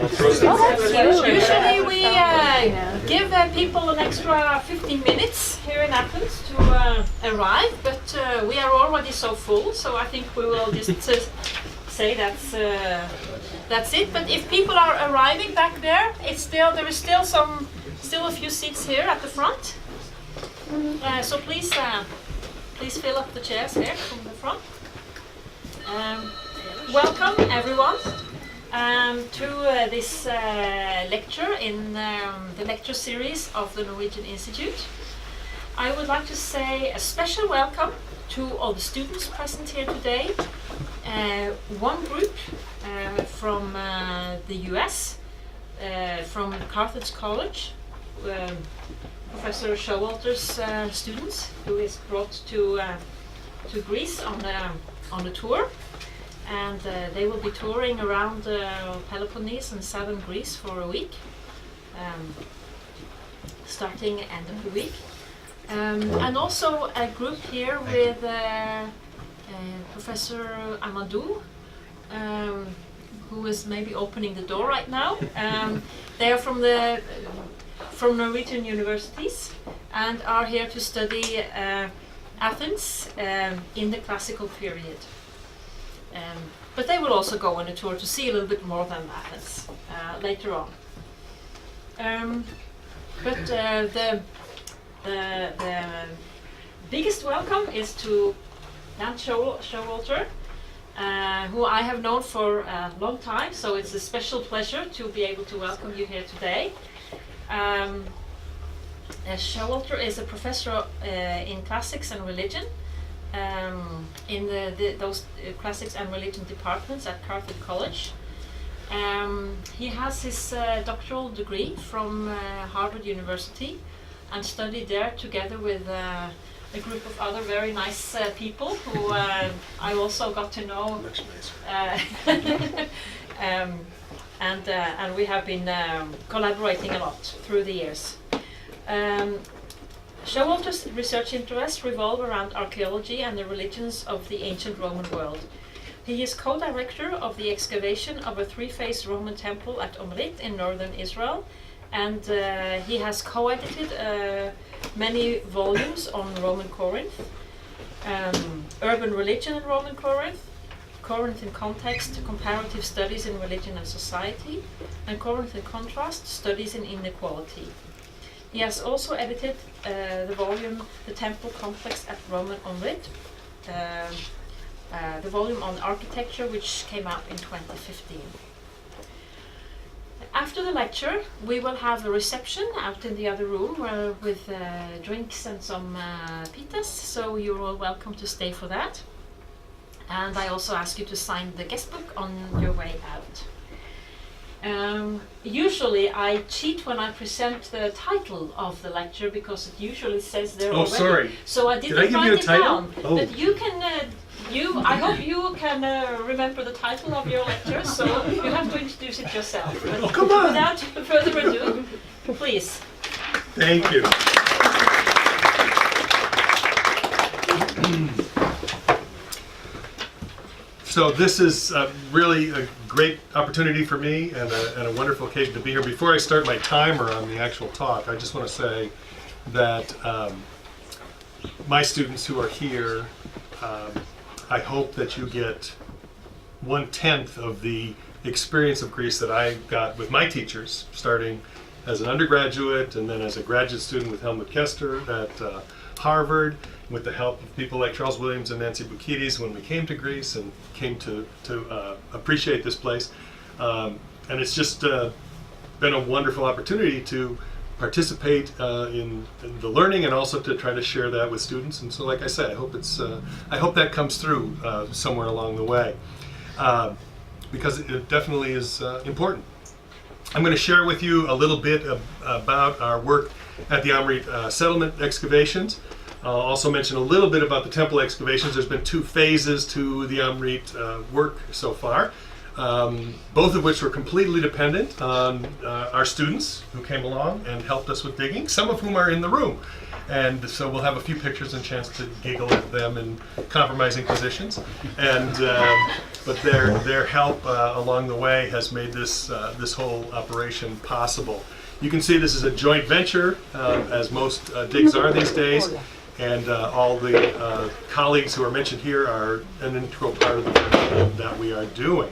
Usually we give people an extra 15 minutes here in Athens to arrive, but we are already so full, so I think we will just say that's it. But if people are arriving back there, there is still a few seats here at the front. So please fill up the chairs here from the front. Welcome everyone to this lecture in the lecture series of the Norwegian Institute. I would like to say a special welcome to all the students present here today. One group from the US, from Carthage College, Professor Schowalter's students, who is brought to Greece on a tour, and they will be touring around Peloponnese and southern Greece for a week, starting end of the week, and also a group here with Professor Amadou, who is maybe opening the door right now. They are from Norwegian universities and are here to study Athens in the classical period. But they will also go on a tour to see a little bit more than Athens later on. But the biggest welcome is to Daniel Schowalter, who I have known for a long time, so it's a special pleasure to be able to welcome you here today. Schowalter is a professor in classics and religion in those classics and religion departments at Carthage College. He has his doctoral degree from Harvard University and studied there together with a group of other very nice people who I also got to know. And we have been collaborating a lot through the years. Schowalter's research interests revolve around archaeology and the religions of the ancient Roman world. He is co-director of the excavation of a three-phase Roman temple at Armory in northern Israel, and he has co-edited many volumes on Roman Corinth, urban religion in Roman Corinth, Corinth in Context, Comparative Studies in Religion and Society, and Corinth in Contrast, Studies in Inequality. He has also edited the volume The Temple Complex at Roman Onrit, the volume on architecture, which came out in 2015. After the lecture, we will have a reception out in the other room with drinks and some pitas, so you're all welcome to stay for that. And I also ask you to sign the guest book on your way out. Usually I cheat when I present the title of the lecture because it usually says there already. Oh, sorry. So I didn't write it down. Oh. But you can, I hope you can remember the title of your lecture, so you have to introduce it yourself. But come on! Without further ado, please. Thank you. So this is really a great opportunity for me and a wonderful occasion to be here. Before I start my timer on the actual talk, I just want to say that my students who are here, I hope that you get 1/10 of the experience of Greece that I got with my teachers, starting as an undergraduate and then as a graduate student with Helmut Kester at Harvard, with the help of people like Charles Williams and Nancy Boukidis when we came to Greece and came to appreciate this place. And it's just been a wonderful opportunity to participate in the learning and also to try to share that with students. And so, like I said, I hope that comes through somewhere along the way, because it definitely is important. I'm going to share with you a little bit about our work at the Armory settlement excavations. I'll also mention a little bit about the temple excavations. There's been 2 phases to the Armory work so far, both of which were completely dependent on our students who came along and helped us with digging, some of whom are in the room. And so we'll have a few pictures and chance to giggle at them in compromising positions. And but their help along the way has made this whole operation possible. You can see this is a joint venture, as most digs are these days. And all the colleagues who are mentioned here are an integral part of the work that we are doing.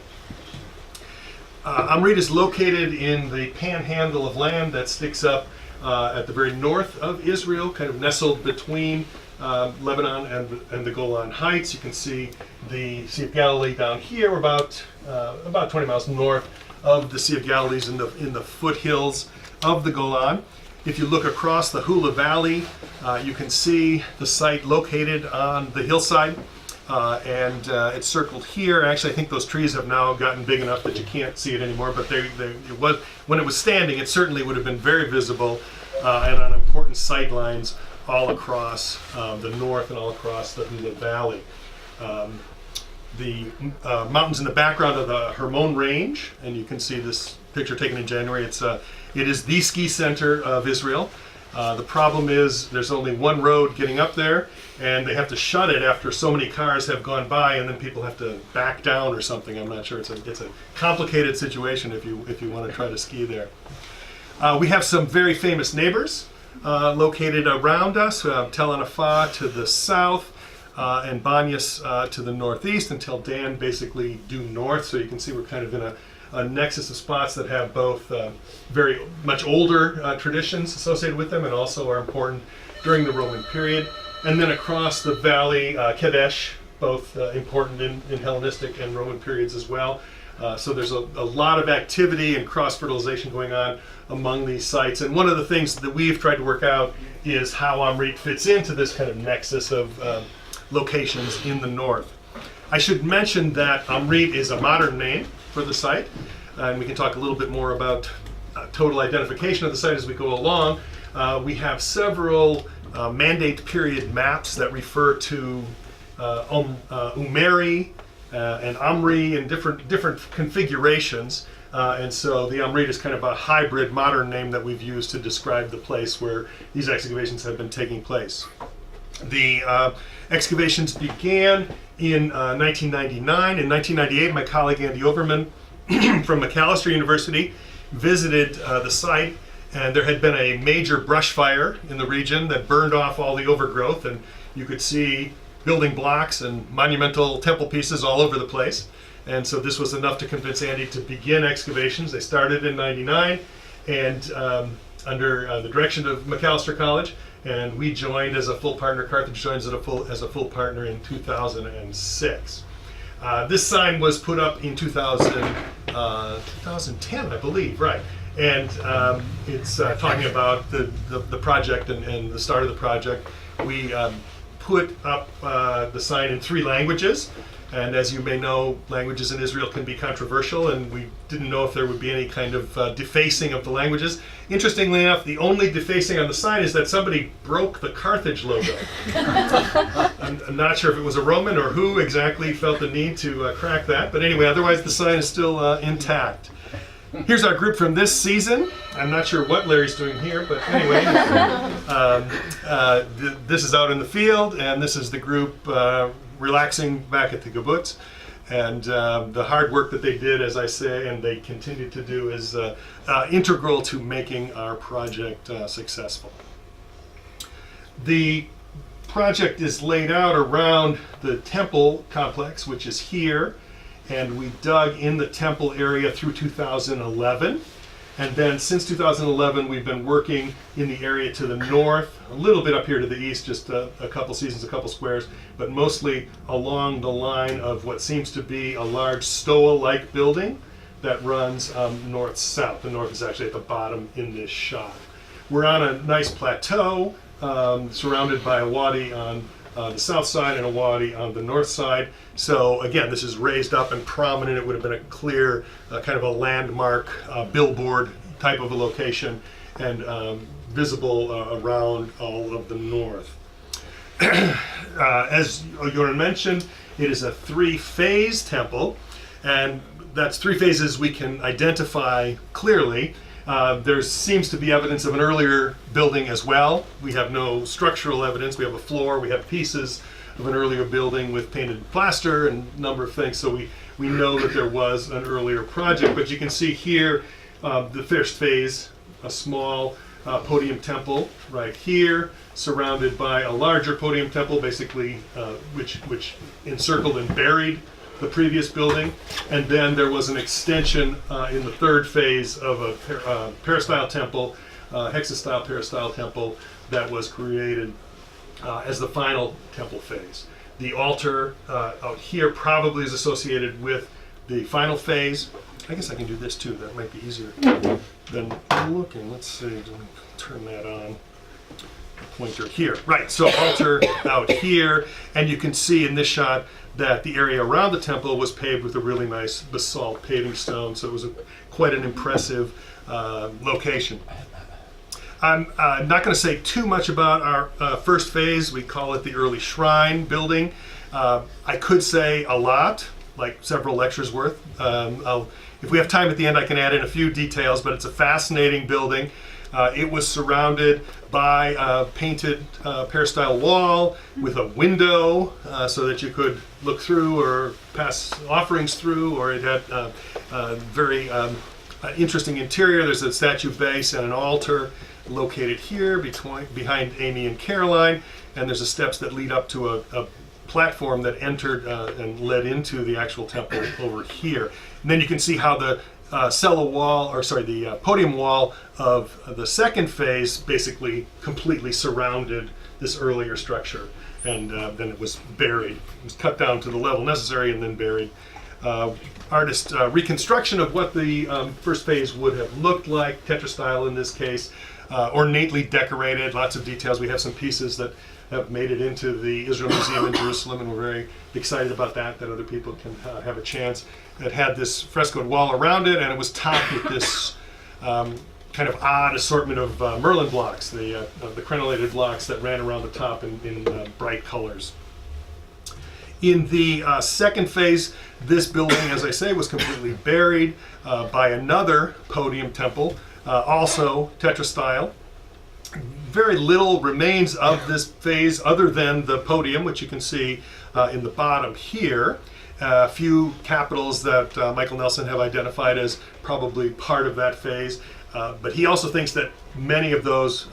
Amrit is located in the panhandle of land that sticks up at the very north of Israel, kind of nestled between Lebanon and the Golan Heights. You can see the Sea of Galilee down here. We're about 20 miles north of the Sea of Galilee, in the foothills of the Golan. If you look across the Hula Valley, you can see the site located on the hillside, and it's circled here. Actually, I think those trees have now gotten big enough that you can't see it anymore, but it was, when it was standing, it certainly would have been very visible and on important sight lines all across the north and all across the Hula Valley. The mountains in the background of the Hermon Range, and you can see this picture taken in January. It is the ski center of Israel. The problem is there's only one road getting up there, and they have to shut it after so many cars have gone by, and then people have to back down or something. I'm not sure. It's a complicated situation if you want to try to ski there. We have some very famous neighbors located around us. Tel Anafah to the south, and Banyas to the northeast, until Dan basically due north. So you can see we're kind of in a nexus of spots that have both very much older traditions associated with them and also are important during the Roman period. And then across the valley, Kadesh, both important in Hellenistic and Roman periods as well. So there's a lot of activity and cross-fertilization going on among these sites. And one of the things that we've tried to work out is how Amrit fits into this kind of nexus of locations in the north. I should mention that Amrit is a modern name for the site, and we can talk a little bit more about total identification of the site as we go along. We have several Mandate period maps that refer to Umeri and Amri in different configurations, and so the Amrit is kind of a hybrid modern name that we've used to describe the place where these excavations have been taking place. The excavations began in 1999. In 1998, my colleague Andy Overman from Macalester University visited the site, and there had been a major brush fire in the region that burned off all the overgrowth, and you could see building blocks and monumental temple pieces all over the place. And so this was enough to convince Andy to begin excavations. They started in '99, and under the direction of Macalester College, and we joined as a full partner. Carthage joins as a full partner in 2006. This sign was put up in 2010, I believe, right? And it's talking about the project and the start of the project. We put up the sign in 3 languages. And as you may know, languages in Israel can be controversial, and we didn't know if there would be any kind of defacing of the languages. Interestingly enough, the only defacing on the sign is that somebody broke the Carthage logo. I'm not sure if it was a Roman or who exactly felt the need to crack that, but anyway, otherwise the sign is still intact. Here's our group from this season. I'm not sure what Larry's doing here, but anyway, this is out in the field, and this is the group relaxing back at the kibbutz. And the hard work that they did, as I say, and they continue to do, is integral to making our project successful. The project is laid out around the temple complex, which is here, and we dug in the temple area through 2011. And then since 2011, we've been working in the area to the north, a little bit up here to the east, just a couple seasons, a couple squares, but mostly along the line of what seems to be a large stoa-like building that runs north-south. The north is actually at the bottom in this shot. We're on a nice plateau, surrounded by a wadi on the south side and a wadi on the north side. So again, this is raised up and prominent. It would have been a clear kind of a landmark billboard type of a location, and visible around all of the north. As Joran mentioned, it is a 3-phase temple, and that's 3 phases we can identify clearly. There seems to be evidence of an earlier building as well. We have no structural evidence. We have a floor, we have pieces of an earlier building with painted plaster and a number of things, so we know that there was an earlier project. But you can see here the first phase, a small podium temple right here, surrounded by a larger podium temple, basically, which encircled and buried the previous building. And then there was an extension in the third phase of a peristyle temple, hexastyle peristyle temple, that was created as the final temple phase. The altar out here probably is associated with the final phase. I guess I can do this too, that might be easier than looking. Let's see, let me turn that on. Pointer here. Right, so altar out here, and you can see in this shot that the area around the temple was paved with a really nice basalt paving stone, so it was quite an impressive location. I'm not going to say too much about our first phase. We call it the early shrine building. I could say a lot, like several lectures worth. If we have time at the end, I can add in a few details, but it's a fascinating building. It was surrounded by a painted peristyle wall with a window so that you could look through or pass offerings through, or it had a very interesting interior. There's a statue base and an altar located here behind Amy and Caroline, and there's the steps that lead up to a platform that entered and led into the actual temple over here. And then you can see how the the podium wall of the second phase basically completely surrounded this earlier structure, and then it was buried. It was cut down to the level necessary and then buried. Artist reconstruction of what the first phase would have looked like, tetrastyle in this case, ornately decorated, lots of details. We have some pieces that have made it into the Israel Museum in Jerusalem, and we're very excited about that other people can have a chance. It had this frescoed wall around it, and it was topped with this kind of odd assortment of Merlin blocks, the crenellated blocks that ran around the top in bright colors. In the second phase, this building, as I say, was completely buried by another podium temple, also tetrastyle. Very little remains of this phase other than the podium, which you can see in the bottom here. A few capitals that Michael Nelson have identified as probably part of that phase, but he also thinks that many of those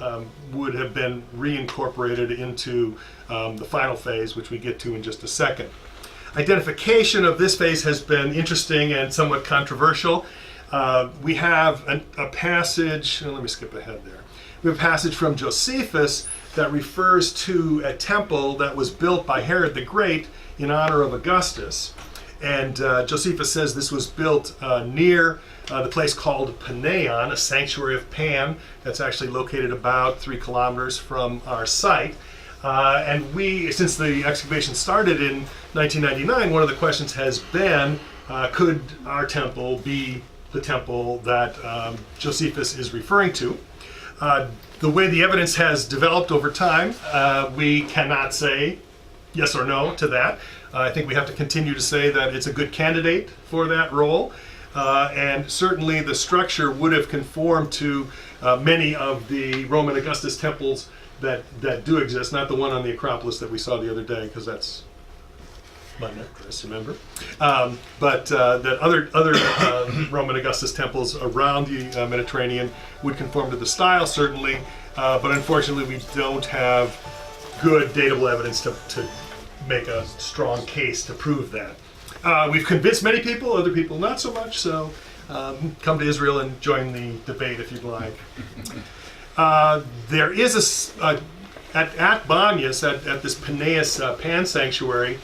would have been reincorporated into the final phase, which we get to in just a second. Identification of this phase has been interesting and somewhat controversial. We have a passage, let me skip ahead there. We have a passage from Josephus that refers to a temple that was built by Herod the Great in honor of Augustus. And Josephus says this was built near the place called Panaeon, a sanctuary of Pan, that's actually located about 3 kilometers from our site. And we, since the excavation started in 1999, one of the questions has been, could our temple be the temple that Josephus is referring to? The way the evidence has developed over time, we cannot say yes or no to that. I think we have to continue to say that it's a good candidate for that role, and certainly the structure would have conformed to many of the Roman Augustus temples that do exist, not the one on the Acropolis that we saw the other day, because that's Monday, Chris, remember? But that other Roman Augustus temples around the Mediterranean would conform to the style, certainly, but unfortunately we don't have good datable evidence to make a strong case to prove that. We've convinced many people, other people not so much, so come to Israel and join the debate if you'd like. There is at Banyas, at this Paneas Pan Sanctuary,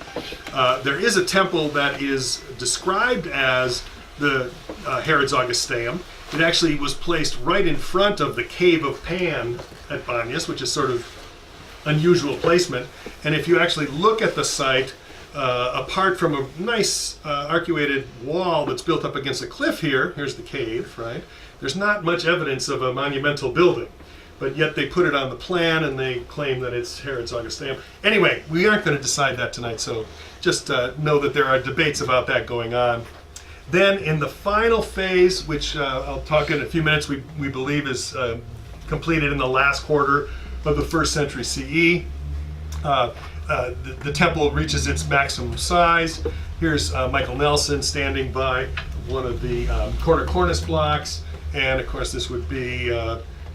there is a temple that is described as the Herod's Augusteum. It actually was placed right in front of the Cave of Pan at Banyas, which is sort of unusual placement. And if you actually look at the site, apart from a nice arcuated wall that's built up against a cliff here's the cave, right? There's not much evidence of a monumental building. But yet they put it on the plan and they claim that it's Herod's Augusteum. Anyway, we aren't going to decide that tonight, so just know that there are debates about that going on. Then in the final phase, which I'll talk in a few minutes, we believe is completed in the last quarter of the 1st century CE. The temple reaches its maximum size. Here's Michael Nelson standing by one of the quarter cornice blocks, and of course this would be,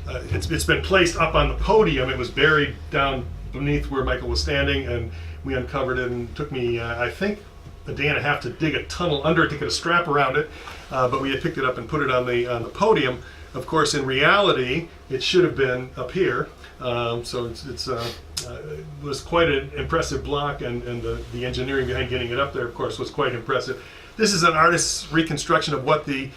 it's been placed up on the podium. It was buried down beneath where Michael was standing, and we uncovered it, and it took me, I think, a day and a half to dig a tunnel under it to get a strap around it, but we had picked it up and put it on the podium. Of course, in reality, it should have been up here. So it was quite an impressive block, and the engineering behind getting it up there, of course, was quite impressive. This is an artist's reconstruction of what the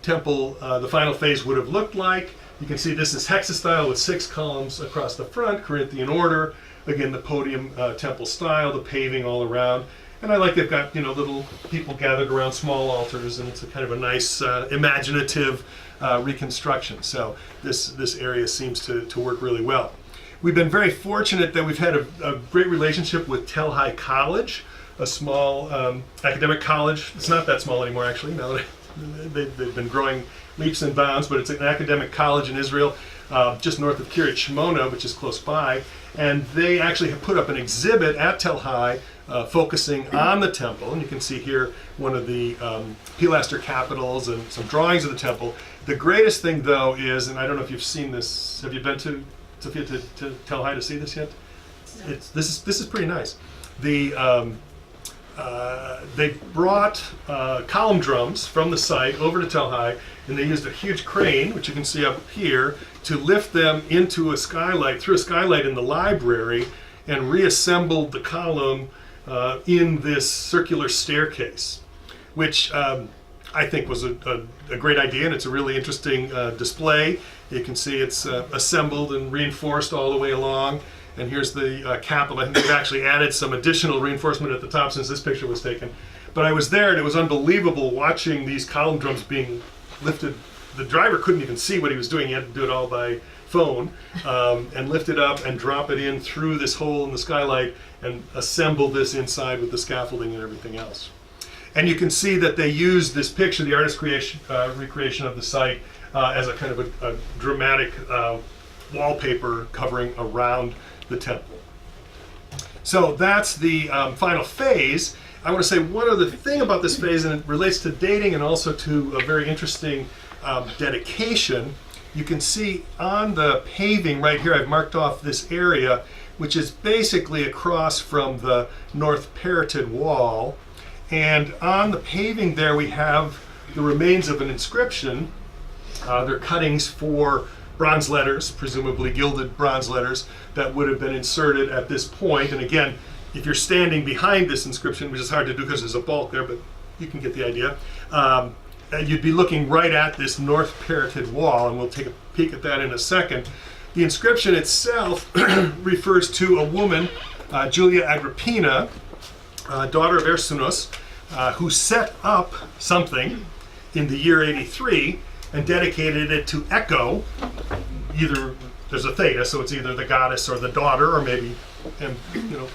temple, the final phase, would have looked like. You can see this is hexastyle with 6 columns across the front, Corinthian order. Again, the podium temple style, the paving all around. And I like they've got, little people gathered around small altars, and it's a kind of a nice imaginative reconstruction. So this area seems to work really well. We've been very fortunate that we've had a great relationship with Tabernae College, a small academic college. It's not that small anymore, actually. Now that they've been growing leaps and bounds, but it's an academic college in Israel, just north of Kiryat Shmona, which is close by. And they actually have put up an exhibit at Tel Hai focusing on the temple. And you can see here one of the Plaster capitals and some drawings of the temple. The greatest thing, though, is, and I don't know if you've seen this, have you been to Sophia to Tel Hai to see this yet? This is pretty nice. They brought column drums from the site over to Tel Hai, and they used a huge crane, which you can see up here, to lift them into a skylight, through a skylight in the library, and reassembled the column in this circular staircase, which I think was a great idea, and it's a really interesting display. You can see it's assembled and reinforced all the way along. And here's the capital. I think they've actually added some additional reinforcement at the top since this picture was taken. But I was there, and it was unbelievable watching these column drums being lifted. The driver couldn't even see what he was doing. He had to do it all by phone, and lift it up and drop it in through this hole in the skylight and assemble this inside with the scaffolding and everything else. And you can see that they used this picture, the artist's recreation of the site, as a kind of a dramatic wallpaper covering around the temple. So that's the final phase. I want to say one other thing about this phase, and it relates to dating and also to a very interesting dedication. You can see on the paving right here, I've marked off this area, which is basically across from the north parieted wall. And on the paving there, we have the remains of an inscription. They're cuttings for bronze letters, presumably gilded bronze letters, that would have been inserted at this point. And again, if you're standing behind this inscription, which is hard to do because there's a bulk there, but you can get the idea, you'd be looking right at this north parieted wall, and we'll take a peek at that in a second. The inscription itself refers to a woman, Julia Agrippina, daughter of Ursinus, who set up something in the year 83 and dedicated it to Echo. Either there's a theta, so it's either the goddess or the daughter, or maybe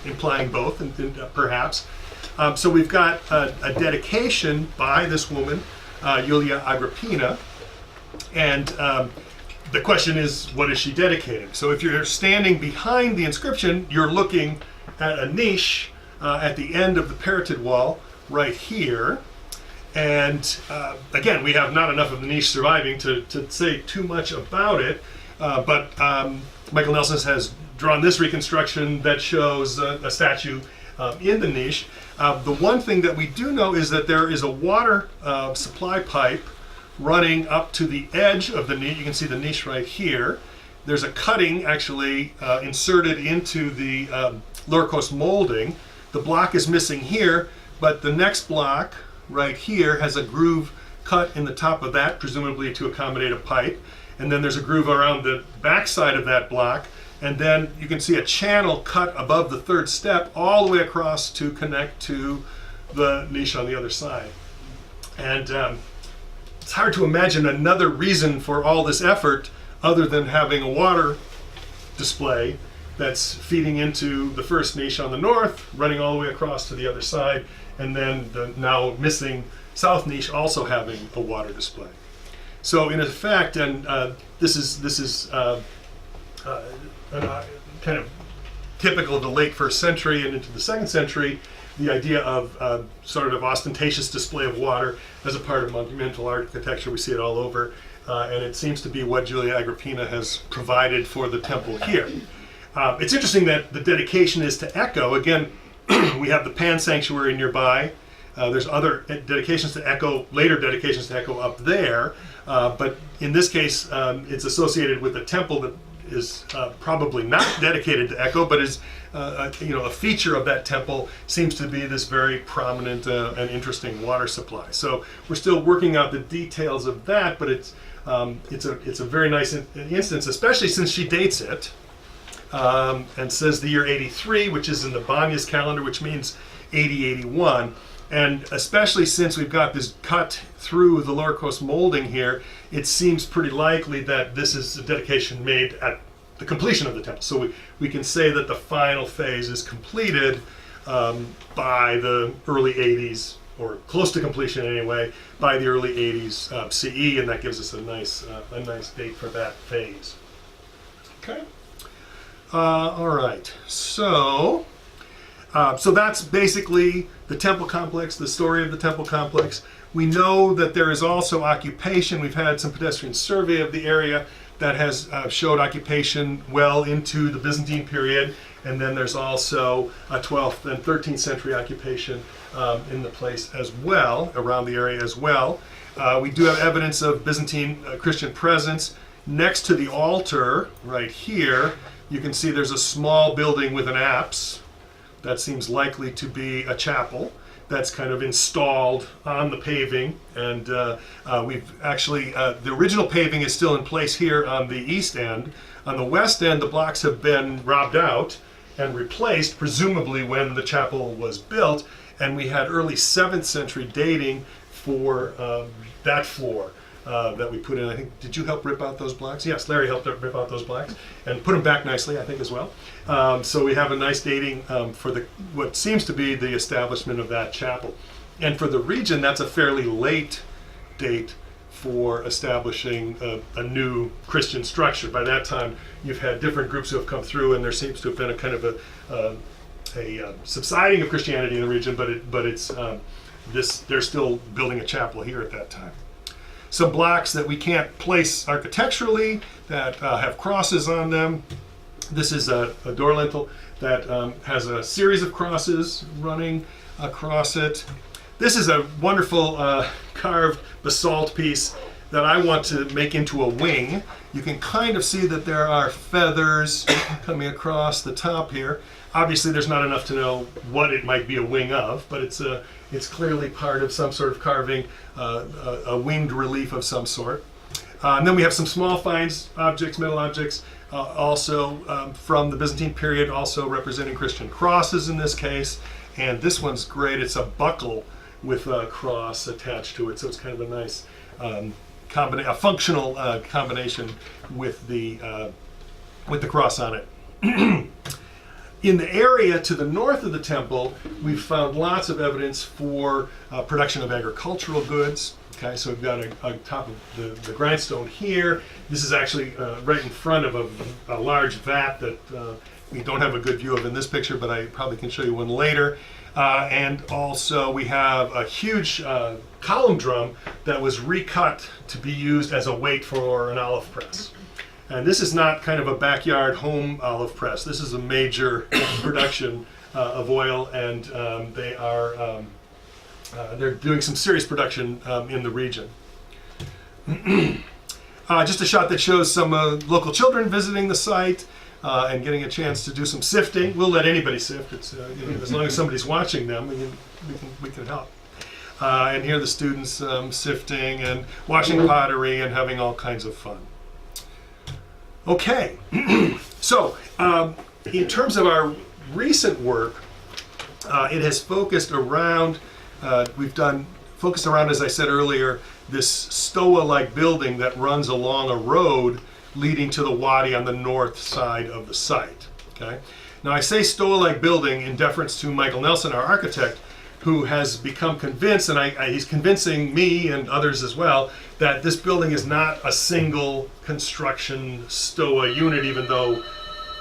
implying both, and perhaps. So we've got a dedication by this woman, Julia Agrippina, and the question is, what is she dedicating? So if you're standing behind the inscription, you're looking at a niche at the end of the parieted wall right here. And again, we have not enough of the niche surviving to say too much about it, but Michael Nelson has drawn this reconstruction that shows a statue in the niche. The one thing that we do know is that there is a water supply pipe running up to the edge of the niche. You can see the niche right here. There's a cutting actually inserted into the lower coast molding. The block is missing here, but the next block right here has a groove cut in the top of that, presumably to accommodate a pipe. And then there's a groove around the back side of that block. And then you can see a channel cut above the third step all the way across to connect to the niche on the other side. And it's hard to imagine another reason for all this effort other than having a water display that's feeding into the first niche on the north, running all the way across to the other side, and then the now missing south niche also having a water display. So in effect, and this is kind of typical of the late 1st century and into the 2nd century, the idea of sort of ostentatious display of water as a part of monumental architecture. We see it all over, and it seems to be what Julia Agrippina has provided for the temple here. It's interesting that the dedication is to Echo. Again, we have the Pan Sanctuary nearby. There's other dedications to Echo, later dedications to Echo up there, but in this case, it's associated with a temple that is probably not dedicated to Echo, but is a feature of that temple seems to be this very prominent and interesting water supply. So we're still working out the details of that, but it's a very nice instance, especially since she dates it and says the year 83, which is in the Banyas calendar, which means 80-81. And especially since we've got this cut through the lower coast molding here, it seems pretty likely that this is a dedication made at the completion of the temple. So we can say that the final phase is completed by the early 80s, or close to completion anyway, by the early 80s CE, and that gives us a nice date for that phase. Okay. All right. So that's basically the temple complex, the story of the temple complex. We know that there is also occupation. We've had some pedestrian survey of the area that has showed occupation well into the Byzantine period, and then there's also a 12th and 13th century occupation in the place as well, around the area as well. We do have evidence of Byzantine Christian presence. Next to the altar, right here, you can see there's a small building with an apse. That seems likely to be a chapel that's kind of installed on the paving, and we've actually, the original paving is still in place here on the east end. On the west end, the blocks have been robbed out and replaced, presumably when the chapel was built, and we had early 7th century dating for that floor. That we put in. I think, did you help rip out those blocks? Yes, Larry helped rip out those blocks and put them back nicely, I think, as well. So we have a nice dating for what seems to be the establishment of that chapel. And for the region, that's a fairly late date for establishing a new Christian structure. By that time, you've had different groups who have come through, and there seems to have been a kind of a subsiding of Christianity in the region, but it's they're still building a chapel here at that time. Some blocks that we can't place architecturally that have crosses on them. This is a door lintel that has a series of crosses running across it. This is a wonderful carved basalt piece that I want to make into a wing. You can kind of see that there are feathers coming across the top here. Obviously, there's not enough to know what it might be a wing of, but it's clearly part of some sort of carving, a winged relief of some sort. And then we have some small finds objects, metal objects, also from the Byzantine period, also representing Christian crosses in this case. And this one's great. It's a buckle with a cross attached to it, so it's kind of a nice a functional combination with the cross on it. In the area to the north of the temple, we've found lots of evidence for production of agricultural goods. Okay, so we've got a top of the grindstone here. This is actually right in front of a large vat that we don't have a good view of in this picture, but I probably can show you one later. And also we have a huge column drum that was recut to be used as a weight for an olive press. And this is not kind of a backyard home olive press. This is a major production of oil, and they're doing some serious production in the region. Just a shot that shows some local children visiting the site and getting a chance to do some sifting. We'll let anybody sift. It's as long as somebody's watching them, we can help. And here are the students sifting and washing pottery and having all kinds of fun. Okay, so in terms of our recent work, it has focused around, as I said earlier, this stoa-like building that runs along a road leading to the wadi on the north side of the site. Okay, now I say stoa-like building in deference to Michael Nelson, our architect, who has become convinced, and he's convincing me and others as well, that this building is not a single construction stoa unit, even though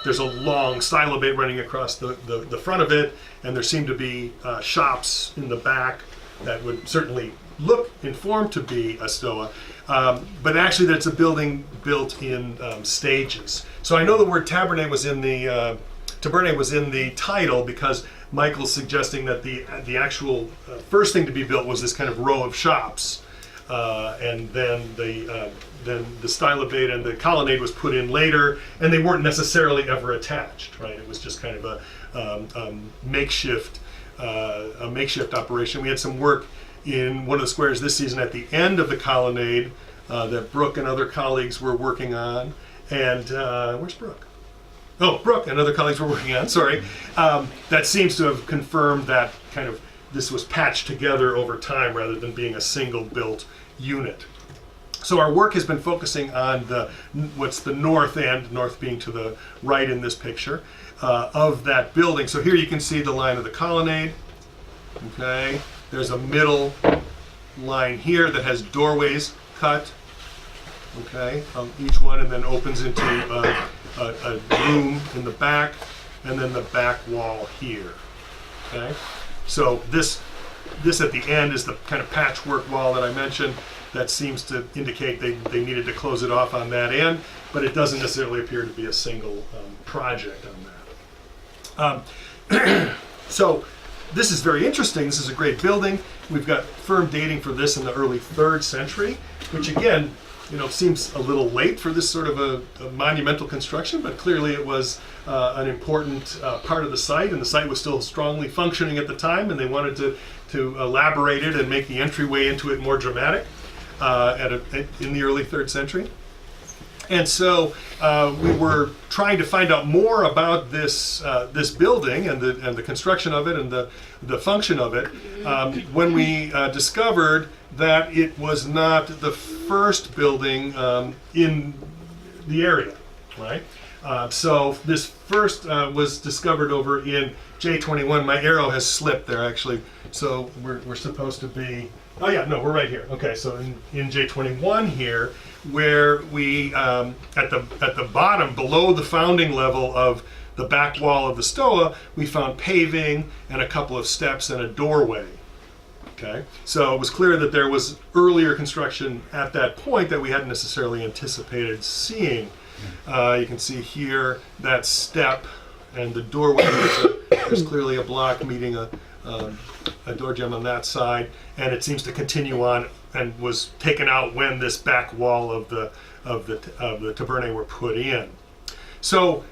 there's a long stylobate running across the front of it, and there seem to be shops in the back that would certainly look and form to be a stoa, but actually that's a building built in stages. So I know the word Tabernae was in the title because Michael's suggesting that the actual first thing to be built was this kind of row of shops, and then the stylobate and the colonnade was put in later, and they weren't necessarily ever attached, right? It was just kind of a makeshift operation. We had some work in one of the squares this season at the end of the colonnade that Brooke and other colleagues were working on, and where's Brooke? Oh, Brooke and other colleagues were working on, sorry. That seems to have confirmed that kind of this was patched together over time rather than being a single built unit. So our work has been focusing on what's the north end, north being to the right in this picture, of that building. So here you can see the line of the colonnade. Okay, there's a middle line here that has doorways cut. Okay, each one, and then opens into a room in the back, and then the back wall here. Okay, so this at the end is the kind of patchwork wall that I mentioned. That seems to indicate they needed to close it off on that end, but it doesn't necessarily appear to be a single project on that. So this is very interesting. This is a great building. We've got firm dating for this in the early 3rd century, which again, seems a little late for this sort of a monumental construction, but clearly it was an important part of the site, and the site was still strongly functioning at the time, and they wanted to elaborate it and make the entryway into it more dramatic in the early 3rd century. And so we were trying to find out more about this building and the construction of it and the function of it when we discovered that it was not the first building in the area, right? So this first was discovered over in J21. My arrow has slipped there actually, so we're supposed to be. Oh yeah, no, we're right here. Okay, so in J21 here, where we at the bottom, below the founding level of the back wall of the stoa, we found paving and a couple of steps and a doorway. Okay, so it was clear that there was earlier construction at that point that we hadn't necessarily anticipated seeing. You can see here that step and the doorway. There's clearly a block meeting a door jamb on that side, and it seems to continue on and was taken out when this back wall of the Tabernae were put in. So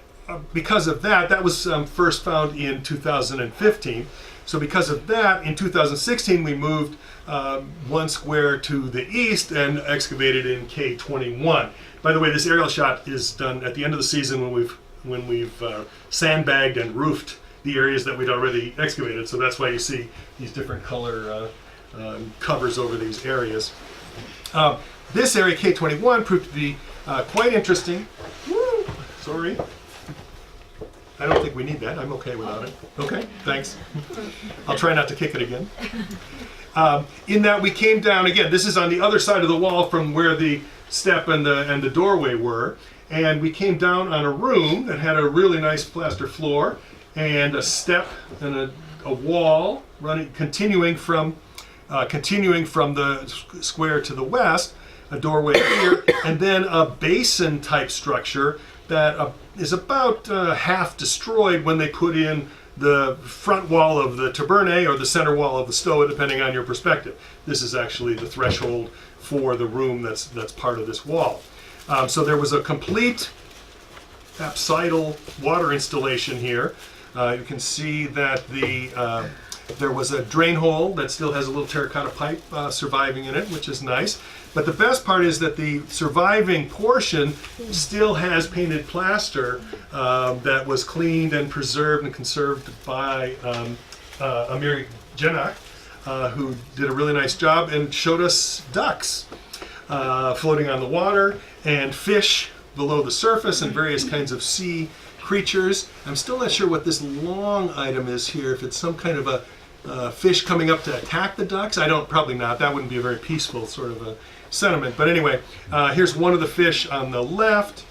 because of that was first found in 2015. So because of that, in 2016 we moved one square to the east and excavated in K21. By the way, this aerial shot is done at the end of the season when we've sandbagged and roofed the areas that we'd already excavated. So that's why you see these different color covers over these areas. This area, K21, proved to be quite interesting. Woo! Sorry. I don't think we need that. I'm okay without it. Okay, thanks. I'll try not to kick it again. In that we came down, again, this is on the other side of the wall from where the step and the doorway were, and we came down on a room that had a really nice plaster floor and a step and a wall running, continuing from the square to the west, a doorway here, and then a basin type structure that is about half destroyed when they put in the front wall of the Tabernae or the center wall of the stoa, depending on your perspective. This is actually the threshold for the room that's part of this wall. So there was a complete apsidal water installation here. You can see that there was a drain hole that still has a little terracotta pipe surviving in it, which is nice. But the best part is that the surviving portion still has painted plaster that was cleaned and preserved and conserved by Amir Jenak, who did a really nice job and showed us ducks floating on the water and fish below the surface and various kinds of sea creatures. I'm still not sure what this long item is here, if it's some kind of a fish coming up to attack the ducks. Probably not. That wouldn't be a very peaceful sort of a sentiment. But anyway, here's one of the fish on the left,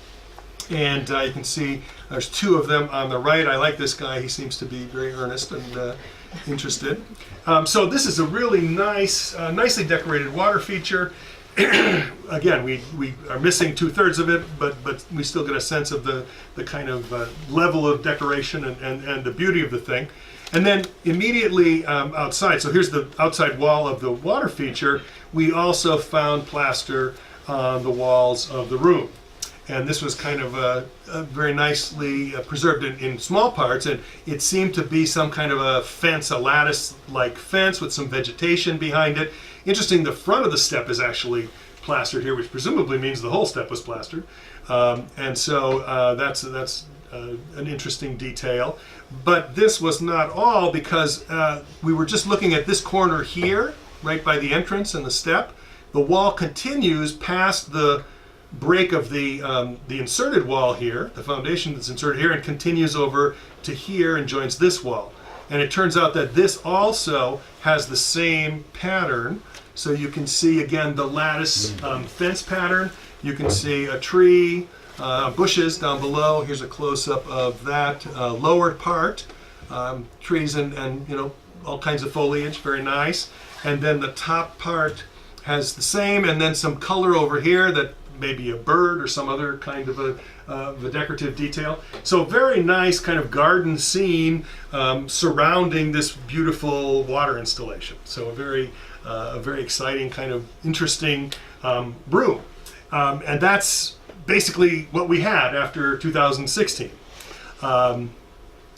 and you can see there's two of them on the right. I like this guy. He seems to be very earnest and interested. So this is a really nice, nicely decorated water feature. Again, we are missing 2/3 of it, but we still get a sense of the kind of level of decoration and the beauty of the thing. And then immediately outside, so here's the outside wall of the water feature, we also found plaster on the walls of the room. And this was kind of very nicely preserved in small parts, and it seemed to be some kind of a fence, a lattice-like fence with some vegetation behind it. Interesting, the front of the step is actually plastered here, which presumably means the whole step was plastered. And so that's an interesting detail. But this was not all, because we were just looking at this corner here, right by the entrance and the step. The wall continues past the break of the inserted wall here, the foundation that's inserted here, and continues over to here and joins this wall. And it turns out that this also has the same pattern. So you can see again the lattice fence pattern. You can see a tree, bushes down below. Here's a close-up of that lower part. Trees and all kinds of foliage, very nice. And then the top part has the same, and then some color over here that maybe a bird or some other kind of a decorative detail. So very nice kind of garden scene surrounding this beautiful water installation. So a very exciting, kind of interesting room. And that's basically what we had after 2016.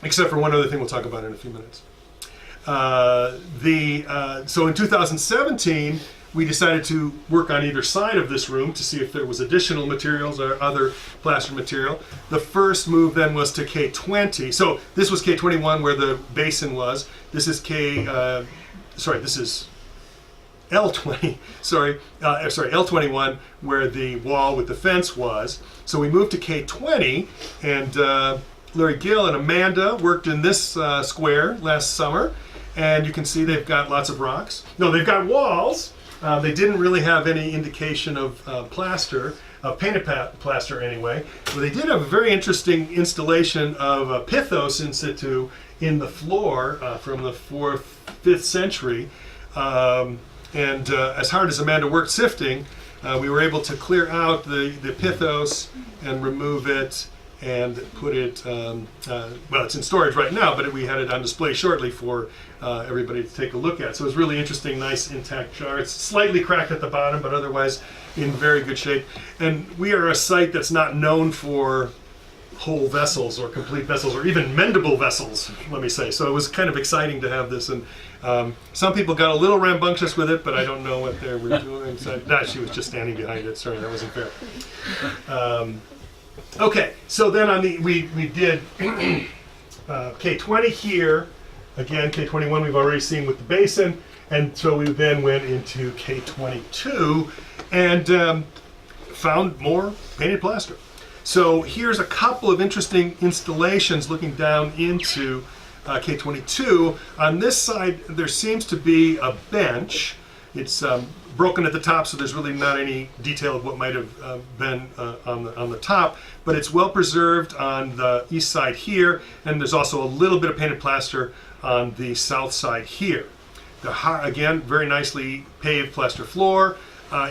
Except for one other thing we'll talk about in a few minutes. So in 2017, we decided to work on either side of this room to see if there was additional materials or other plaster material. The first move then was to K20. So this was K21 where the basin was. This is this is L20. L21 where the wall with the fence was. So we moved to K20, and Larry Gill and Amanda worked in this square last summer, and you can see they've got lots of rocks. No, they've got walls. They didn't really have any indication of plaster, painted plaster anyway. But they did have a very interesting installation of a pithos in situ in the floor from the 4th, 5th century. And as hard as Amanda worked sifting, we were able to clear out the pithos and remove it and put it, well, it's in storage right now, but we had it on display shortly for everybody to take a look at. So it was really interesting, nice intact jar. It's slightly cracked at the bottom, but otherwise in very good shape. And we are a site that's not known for whole vessels or complete vessels or even mendable vessels, let me say. So it was kind of exciting to have this. And some people got a little rambunctious with it, but I don't know what they were doing. So, she was just standing behind it. Sorry, that wasn't fair. Okay, so then we did K20 here. Again, K21 we've already seen with the basin. And so we then went into K22 and found more painted plaster. So here's a couple of interesting installations looking down into K22. On this side, there seems to be a bench. It's broken at the top, so there's really not any detail of what might have been on the top, but it's well preserved on the east side here, and there's also a little bit of painted plaster on the south side here. Again, very nicely paved plaster floor.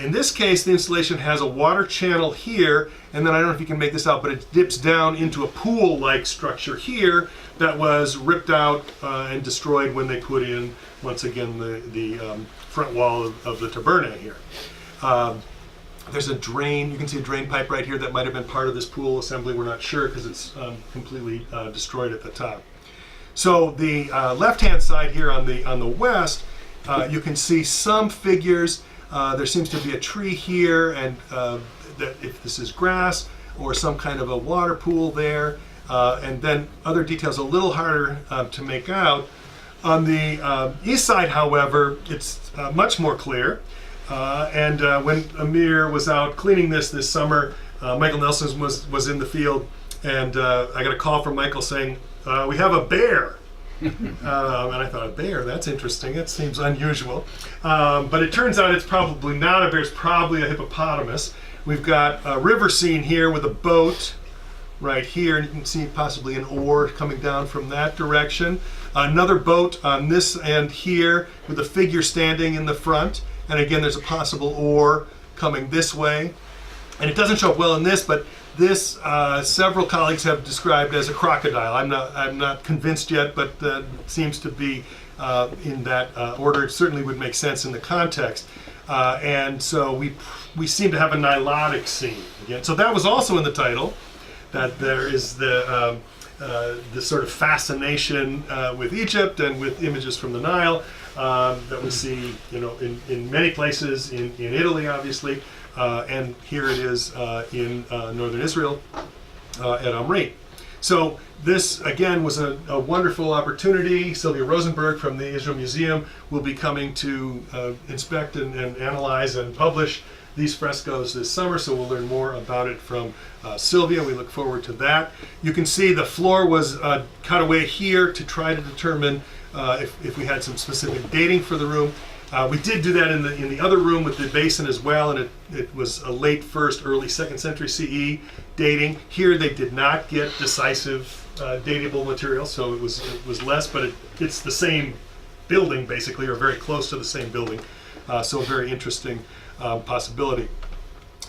In this case, the installation has a water channel here, and then I don't know if you can make this out, but it dips down into a pool-like structure here that was ripped out and destroyed when they put in, once again, the front wall of the Tabernae here. There's a drain, you can see a drain pipe right here that might have been part of this pool assembly. We're not sure because it's completely destroyed at the top. So the left-hand side here on the west, you can see some figures. There seems to be a tree here, and that if this is grass or some kind of a water pool there, and then other details a little harder to make out. On the east side, however, it's much more clear. And when Amir was out cleaning this summer, Michael Nelson was in the field, and I got a call from Michael saying, we have a bear. And I thought, a bear, that's interesting. It seems unusual. But it turns out it's probably not a bear. It's probably a hippopotamus. We've got a river scene here with a boat right here. And you can see possibly an oar coming down from that direction. Another boat on this end here with a figure standing in the front. And again, there's a possible oar coming this way. And it doesn't show up well in this, but this several colleagues have described as a crocodile. I'm not convinced yet, but seems to be in that order. It certainly would make sense in the context. And so we seem to have a Nilotic scene again. So that was also in the title, that there is the sort of fascination with Egypt and with images from the Nile that we see, in many places in Italy, obviously. And here it is in northern Israel at Armory. So this, again, was a wonderful opportunity. Sylvia Rosenberg from the Israel Museum will be coming to inspect and analyze and publish these frescoes this summer, so we'll learn more about it from Sylvia. We look forward to that. You can see the floor was cut away here to try to determine if we had some specific dating for the room. We did do that in the other room with the basin as well, and it was a late 1st, early 2nd century CE dating. Here they did not get decisive datable material, so it was less, but it's the same building basically, or very close to the same building. So a very interesting possibility.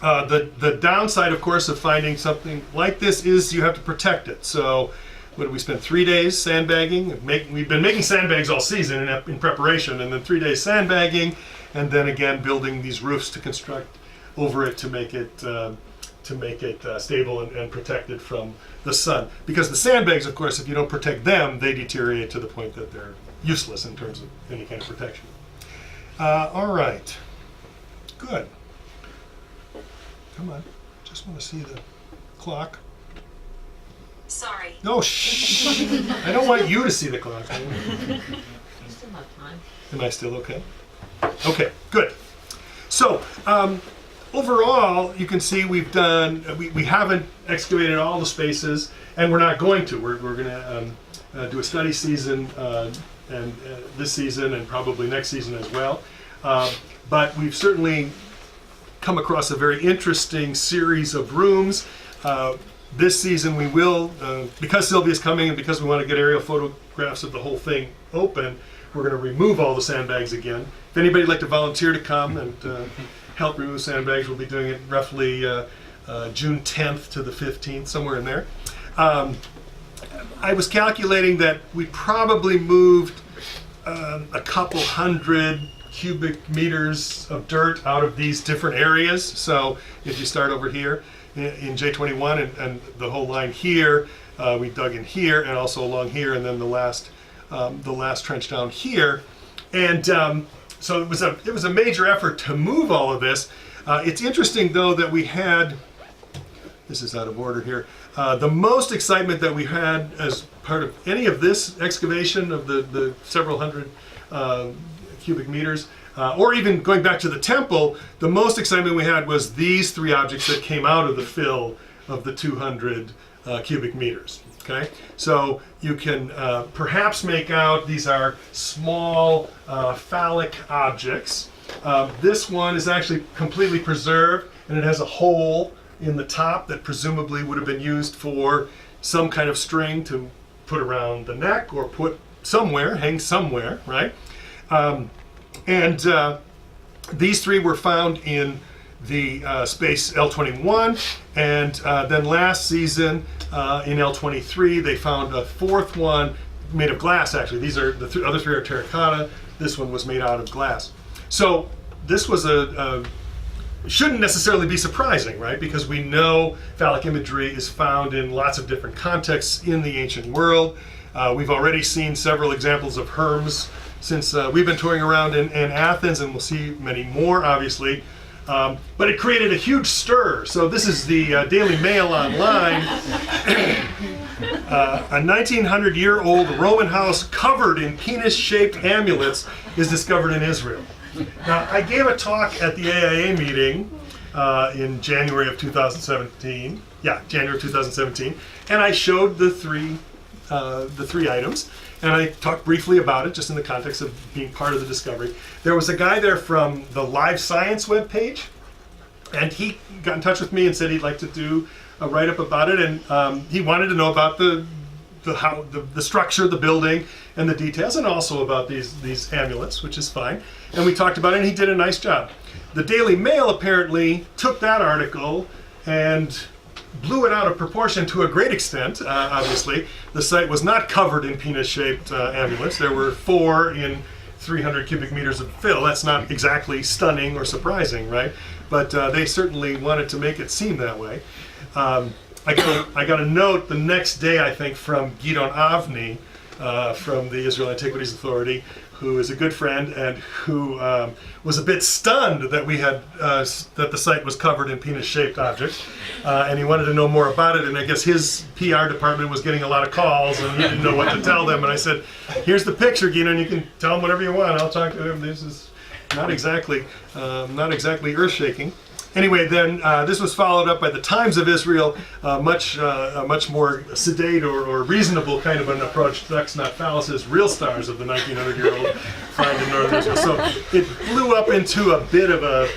The downside, of course, of finding something like this is you have to protect it. So what did we spend 3 days sandbagging? We've been making sandbags all season in preparation, and then 3 days sandbagging, and then again building these roofs to construct over it to make it stable and protected from the sun. Because the sandbags, of course, if you don't protect them, they deteriorate to the point that they're useless in terms of any kind of protection. All right, good. Come on, just want to see the clock. Sorry. No, shh. I don't want you to see the clock. You still have time. Am I still okay? Okay, good. So, overall, you can see we haven't excavated all the spaces, and we're not going to. We're going to do a study season and this season and probably next season as well. But we've certainly come across a very interesting series of rooms. This season we will, because Sylvia's coming and because we want to get aerial photographs of the whole thing open, we're going to remove all the sandbags again. If anybody'd like to volunteer to come and help remove sandbags, we'll be doing it roughly June 10th to the 15th, somewhere in there. I was calculating that we probably moved a couple hundred cubic meters of dirt out of these different areas. So if you start over here in J21 and the whole line here, we dug in here and also along here, and then the last trench down here. And so it was a major effort to move all of this. It's interesting though that we had, this is out of order here, the most excitement that we had as part of any of this excavation of the several hundred cubic meters, or even going back to the temple, the most excitement we had was these three objects that came out of the fill of the 200 cubic meters. Okay, so you can perhaps make out these are small phallic objects. This one is actually completely preserved, and it has a hole in the top that presumably would have been used for some kind of string to put around the neck or put somewhere, hang somewhere, right? And these three were found in the space L21, and then last season in L23 they found a fourth one made of glass. Actually, these are the other three are terracotta. This one was made out of glass. So this was shouldn't necessarily be surprising, right? Because we know phallic imagery is found in lots of different contexts in the ancient world. We've already seen several examples of herms since we've been touring around in Athens, and we'll see many more, obviously. But it created a huge stir. So this is the Daily Mail online. A 1900-year-old Roman house covered in penis-shaped amulets is discovered in Israel. Now, I gave a talk at the AIA meeting in January of 2017. Yeah, January of 2017. And I showed the three the three items, and I talked briefly about it just in the context of being part of the discovery. There was a guy there from the Live Science webpage, and he got in touch with me and said he'd like to do a write-up about it, and he wanted to know about the structure, the building, and the details, and also about these amulets, which is fine. And we talked about it, and he did a nice job. The Daily Mail apparently took that article and blew it out of proportion to a great extent. Obviously, the site was not covered in penis-shaped amulets. There were 4 in 300 cubic meters of fill. That's not exactly stunning or surprising, right? But they certainly wanted to make it seem that way. I got a note the next day, I think, from Gidon Avni from the Israel Antiquities Authority, who is a good friend and who was a bit stunned that we had that the site was covered in penis-shaped objects, and he wanted to know more about it. And I guess his PR department was getting a lot of calls, and he didn't know what to tell them. And I said, "Here's the picture, Gidon. You can tell him whatever you want. I'll talk to him. This is not exactly earth-shaking." Anyway, then this was followed up by the Times of Israel, a much more sedate or reasonable kind of an approach. Ducks Not Phalluses, real stars of the 1900-year-old find in northern Israel. So it blew up into a bit of a,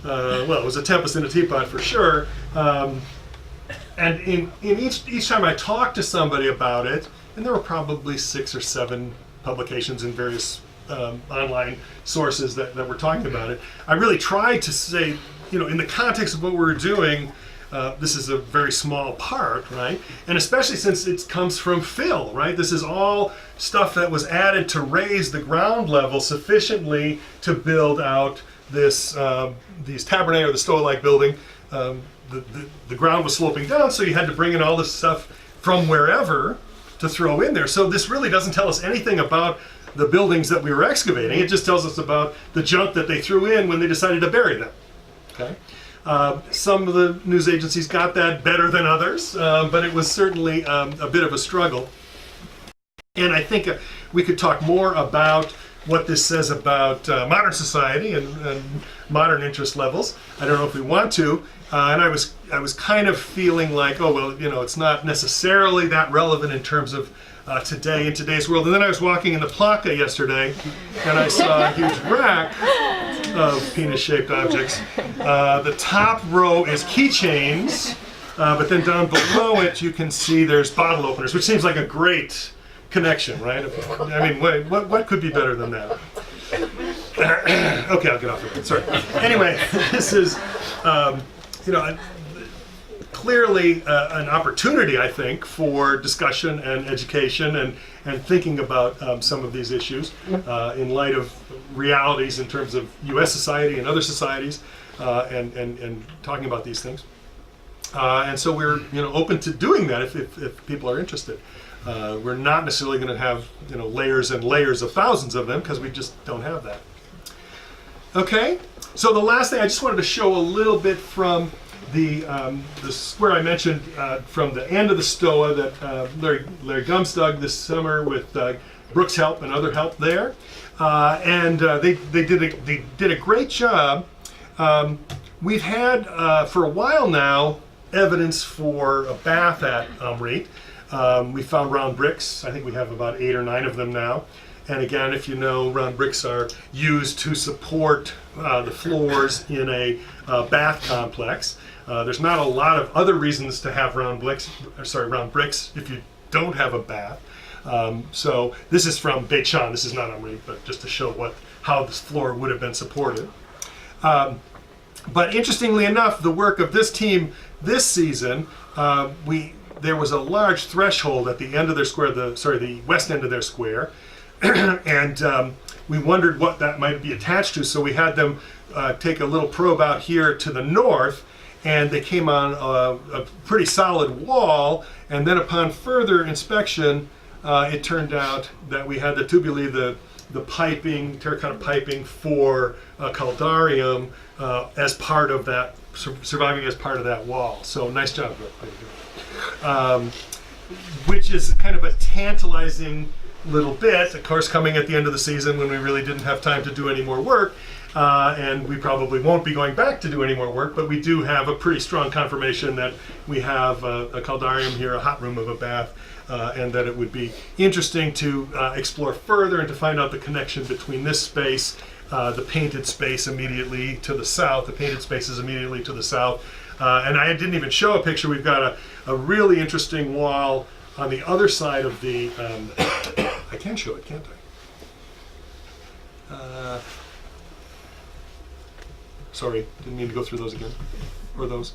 it was a tempest in a teapot for sure. And in each time I talked to somebody about it, and there were probably 6 or 7 publications in various online sources that were talking about it, I really tried to say, in the context of what we're doing, this is a very small part, right? And especially since it comes from fill, right? This is all stuff that was added to raise the ground level sufficiently to build out these Tabernae, or the stoa-like building. The ground was sloping down, so you had to bring in all this stuff from wherever to throw in there. So this really doesn't tell us anything about the buildings that we were excavating. It just tells us about the junk that they threw in when they decided to bury them. Okay. Some of the news agencies got that better than others, but it was certainly a bit of a struggle. And I think we could talk more about what this says about modern society and modern interest levels. I don't know if we want to. And I was kind of feeling like, it's not necessarily that relevant in terms of today, in today's world. And then I was walking in the Plaka yesterday, and I saw a huge rack of penis-shaped objects. The top row is keychains, but then down below it you can see there's bottle openers, which seems like a great connection, right? I mean, what could be better than that? Okay, I'll get off of it. Sorry. Anyway, this is, clearly an opportunity, I think, for discussion and education and thinking about some of these issues in light of realities in terms of U.S. society and other societies, and talking about these things. And so we're open to doing that if people are interested. We're not necessarily going to have layers and layers of thousands of them, because we just don't have that. Okay, so the last thing I just wanted to show a little bit from the square I mentioned from the end of the stoa that Larry Gums dug this summer with Brooks' help and other help there, and they did a great job. We've had for a while now evidence for a bath at Armory. We found round bricks. I think we have about 8 or 9 of them now. And again, if you know, round bricks are used to support the floors in a bath complex. There's not a lot of other reasons to have round bricks if you don't have a bath. So this is from Beit Shan. This is not Armory, but just to show how this floor would have been supported. But interestingly enough, the work of this team this season, there was a large threshold at the end of their square, the west end of their square, and we wondered what that might be attached to. So we had them take a little probe out here to the north, and they came on a pretty solid wall. And then upon further inspection, it turned out that we had the tubuli, the piping, terracotta piping for caldarium as part of that, surviving as part of that wall. So nice job, Brooke. Which is kind of a tantalizing little bit, of course, coming at the end of the season when we really didn't have time to do any more work. and we probably won't be going back to do any more work, but we do have a pretty strong confirmation that we have a caldarium here, a hot room of a bath, and that it would be interesting to explore further and to find out the connection between this space, the painted space immediately to the south. The painted space is immediately to the south. And I didn't even show a picture. We've got a really interesting wall on the other side of the, I can show it, can't I? Sorry, didn't mean to go through those again, or those.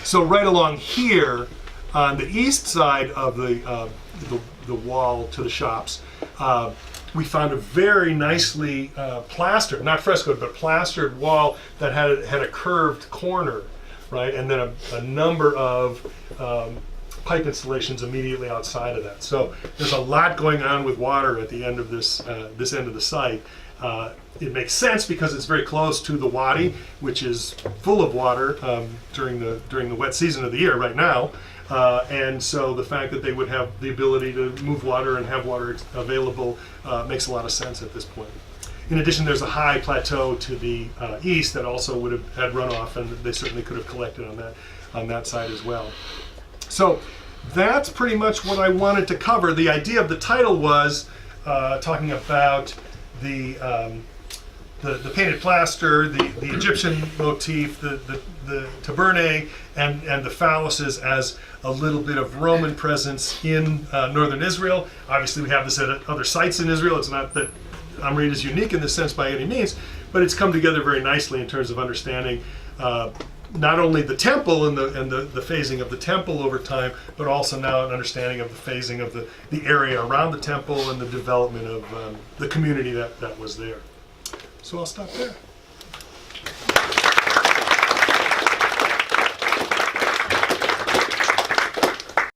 So right along here, on the east side of the wall to the shops, we found a very nicely plastered, not frescoed, but plastered wall that had a curved corner, right? And then a number of pipe installations immediately outside of that. So there's a lot going on with water at the end of this end of the site. It makes sense because it's very close to the Wadi, which is full of water during the wet season of the year right now. And so the fact that they would have the ability to move water and have water available makes a lot of sense at this point. In addition, there's a high plateau to the east that also would have had runoff, and they certainly could have collected on that side as well. So that's pretty much what I wanted to cover. The idea of the title was talking about the painted plaster, the Egyptian motif, the Tabernae, and the phalluses as a little bit of Roman presence in northern Israel. Obviously, we have this at other sites in Israel. It's not that Armory is unique in this sense by any means, but it's come together very nicely in terms of understanding not only the temple and the phasing of the temple over time, but also now an understanding of the phasing of the area around the temple and the development of the community that was there. So I'll stop there.